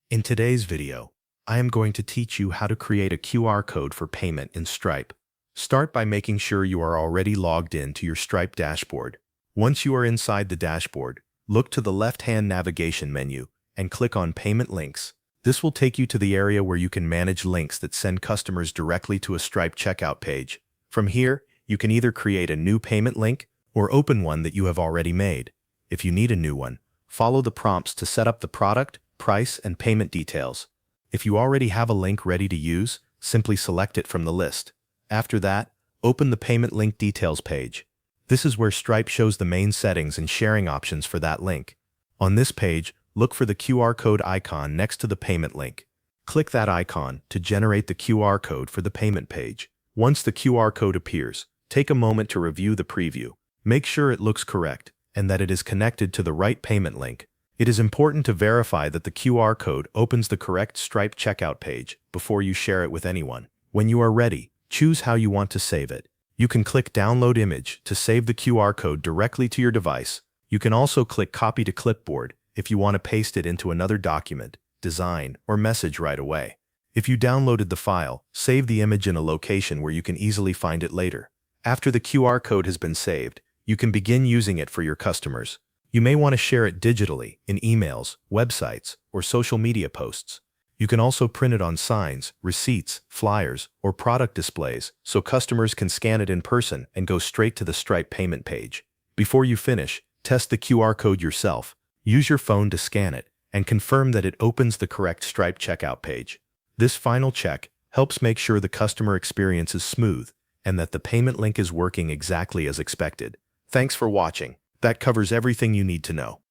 In today's video, I am going to teach you how to create a QR code for payment in Stripe. Start by making sure you are already logged in to your Stripe dashboard. Once you are inside the dashboard, look to the left-hand navigation menu and click on Payment Links. This will take you to the area where you can manage links that send customers directly to a Stripe checkout page. From here, you can either create a new payment link or open one that you have already made. If you need a new one, follow the prompts to set up the product, price, and payment details. If you already have a link ready to use, simply select it from the list. After that, open the payment link details page. This is where Stripe shows the main settings and sharing options for that link. On this page, look for the QR code icon next to the payment link. Click that icon to generate the QR code for the payment page. Once the QR code appears, take a moment to review the preview. Make sure it looks correct and that it is connected to the right payment link. It is important to verify that the QR code opens the correct Stripe checkout page before you share it with anyone. When you are ready, choose how you want to save it. You can click Download Image to save the QR code directly to your device. You can also click Copy to Clipboard if you want to paste it into another document, design, or message right away. If you downloaded the file, save the image in a location where you can easily find it later. After the QR code has been saved, you can begin using it for your customers. You may want to share it digitally in emails, websites, or social media posts. You can also print it on signs, receipts, flyers, or product displays so customers can scan it in person and go straight to the Stripe payment page. Before you finish, test the QR code yourself. Use your phone to scan it and confirm that it opens the correct Stripe checkout page. This final check helps make sure the customer experience is smooth and that the payment link is working exactly as expected. Thanks for watching. That covers everything you need to know.